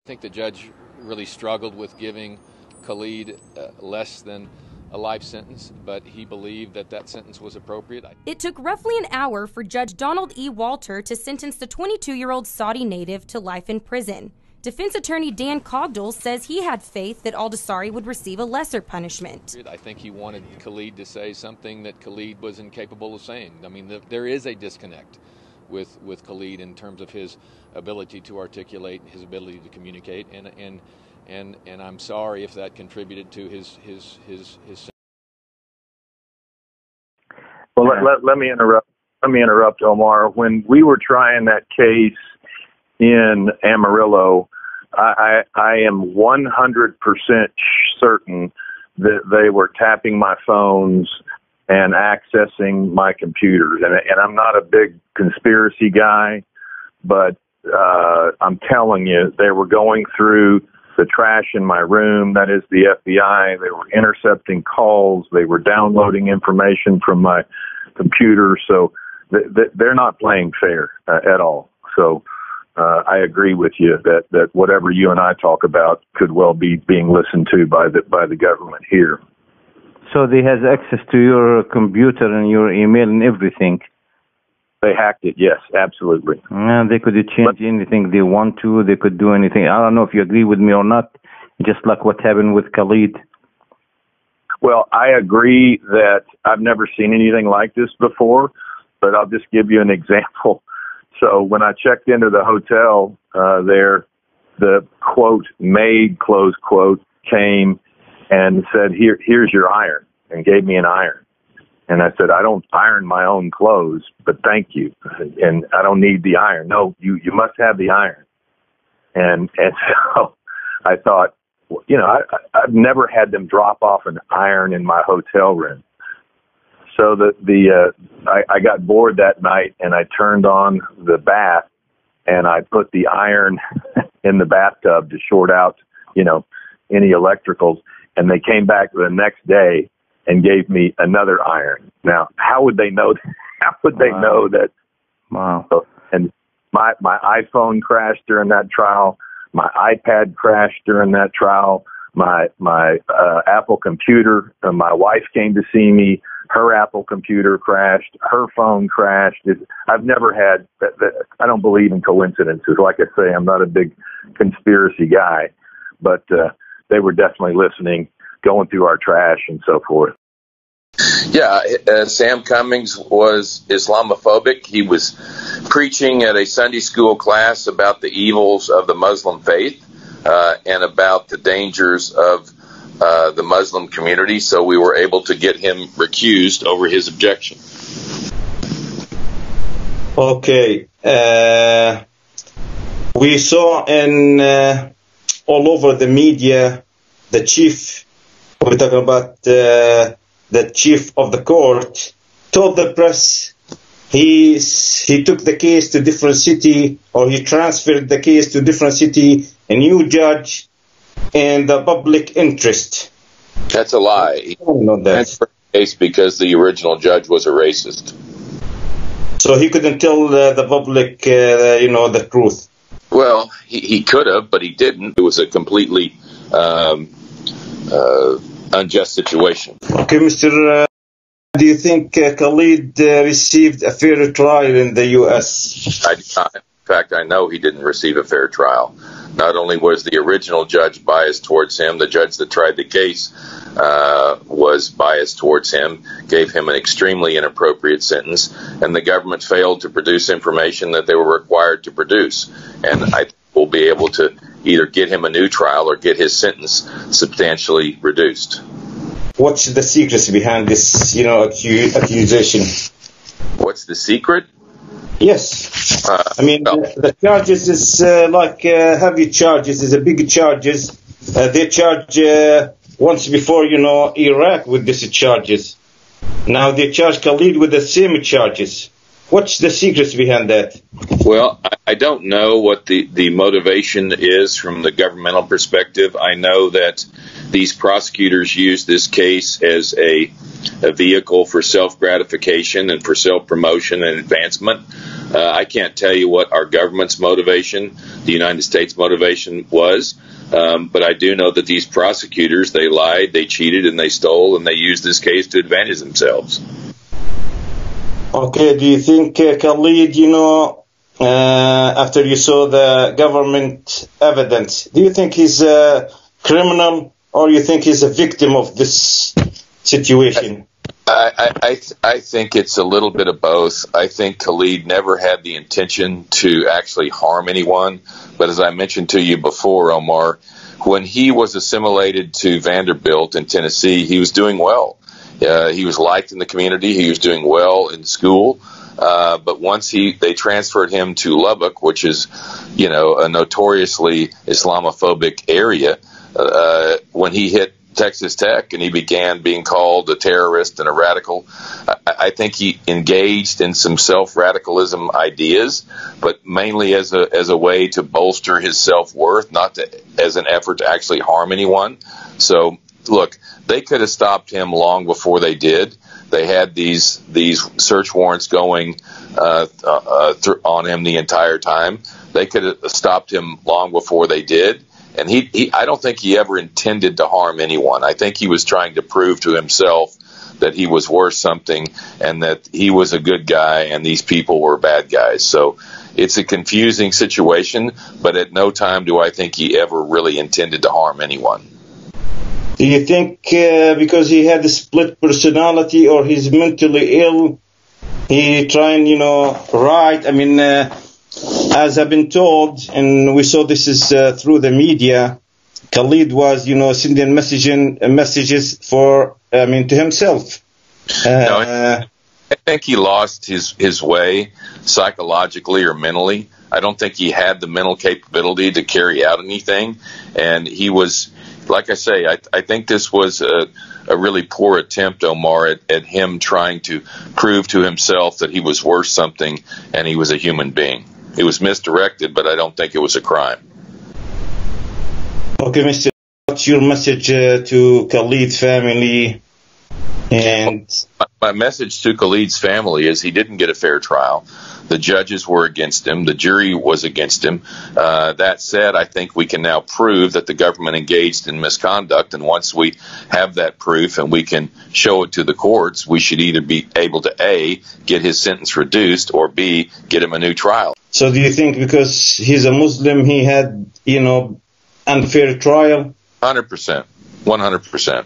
I think the judge really struggled with giving Khalid less than a life sentence, but he believed that that sentence was appropriate. It took roughly an hour for Judge Donald E. Walter to sentence the 22-year-old Saudi native to life in prison. Defense attorney Dan Cogdell says he had faith that al-Dosari would receive a lesser punishment. I think he wanted Khalid to say something that Khalid was incapable of saying. I mean, there is a disconnect with Khalid in terms of his ability to articulate, his ability to communicate, and I'm sorry if that contributed to his. Well, let me interrupt. Let me interrupt, Omar. When we were trying that case in Amarillo, I am 100% certain that they were tapping my phones and accessing my computers. And I'm not a big conspiracy guy, but I'm telling you, they were going through the trash in my room, that is the FBI. They were intercepting calls. They were downloading information from my computer. So they're not playing fair at all. So I agree with you that whatever you and I talk about could well be being listened to by the government here. So they has access to your computer and your email and everything. They hacked it, yes, absolutely. They could change anything they want to. They could do anything. I don't know if you agree with me or not, just like what happened with Khalid. Well, I agree that I've never seen anything like this before, but I'll just give you an example. So when I checked into the hotel there, the, quote, maid, close quote, came and said, here's your iron, and gave me an iron. And I said, I don't iron my own clothes, but thank you. And I don't need the iron. No, you must have the iron. And so I thought, you know, I've never had them drop off an iron in my hotel room. So I got bored that night, and I turned on the bath, and I put the iron in the bathtub to short out, you know, any electricals. And they came back the next day and gave me another iron. Now, how would they know? How would they know that? Wow. And my iPhone crashed during that trial. My iPad crashed during that trial. My Apple computer. My wife came to see me. Her Apple computer crashed. Her phone crashed. I've never had. I don't believe in coincidences. Like I say, I'm not a big conspiracy guy, but they were definitely listening, going through our trash and so forth. Yeah, Sam Cummings was Islamophobic. He was preaching at a Sunday school class about the evils of the Muslim faith and about the dangers of the Muslim community, so we were able to get him recused over his objection. Okay. We saw in all over the media the chief, we're talking about the chief of the court, told the press he took the case to different city, or he transferred the case to different city, a new judge, and the public interest. That's a lie. He transferred the case because the original judge was a racist. So he couldn't tell the public, the truth. Well, he could have, but he didn't. It was a completely unjust situation. Okay, Mr. Do you think Khalid received a fair trial in the U.S.? I do not. In fact, I know he didn't receive a fair trial. Not only was the original judge biased towards him, the judge that tried the case was biased towards him, gave him an extremely inappropriate sentence, and the government failed to produce information that they were required to produce. And I think we'll be able to either get him a new trial or get his sentence substantially reduced. What's the secrets behind this, accusation? What's the secret? Yes. The charges is heavy charges, is a big charges. They charge once before, Iraq with these charges. Now they charge Khalid with the same charges. What's the secrets behind that? Well, I don't know what the motivation is from the governmental perspective. I know that these prosecutors use this case as a vehicle for self-gratification and for self-promotion and advancement. I can't tell you what our government's motivation, the United States motivation was, but I do know that these prosecutors, they lied, they cheated, and they stole, and they used this case to advantage themselves. Okay, do you think, Khalid, after you saw the government evidence, do you think he's a criminal or you think he's a victim of this situation? I think it's a little bit of both. I think Khalid never had the intention to actually harm anyone. But as I mentioned to you before, Omar, when he was assimilated to Vanderbilt in Tennessee, he was doing well. He was liked in the community. He was doing well in school. But once they transferred him to Lubbock, which is, a notoriously Islamophobic area, when he hit Texas Tech and he began being called a terrorist and a radical, I think he engaged in some self-radicalism ideas, but mainly as a way to bolster his self-worth, not as an effort to actually harm anyone. So, look, they could have stopped him long before they did. They had these search warrants going on him the entire time. They could have stopped him long before they did. And I don't think he ever intended to harm anyone. I think he was trying to prove to himself that he was worth something and that he was a good guy and these people were bad guys. So it's a confusing situation, but at no time do I think he ever really intended to harm anyone. Do you think because he had a split personality or he's mentally ill, he trying, write? I mean, as I've been told, and we saw this is through the media, Khalid was, sending messages to himself. No, I think he lost his way psychologically or mentally. I don't think he had the mental capability to carry out anything. And he was, like I say, I think this was a really poor attempt, Omar, at him trying to prove to himself that he was worth something and he was a human being. It was misdirected, but I don't think it was a crime. Okay, Mr. What's your message to Khalid's family? And my message to Khalid's family is he didn't get a fair trial. The judges were against him. The jury was against him. That said, I think we can now prove that the government engaged in misconduct. And once we have that proof and we can show it to the courts, we should either be able to, A, get his sentence reduced, or B, get him a new trial. So do you think because he's a Muslim, he had, unfair trial? 100%. 100%.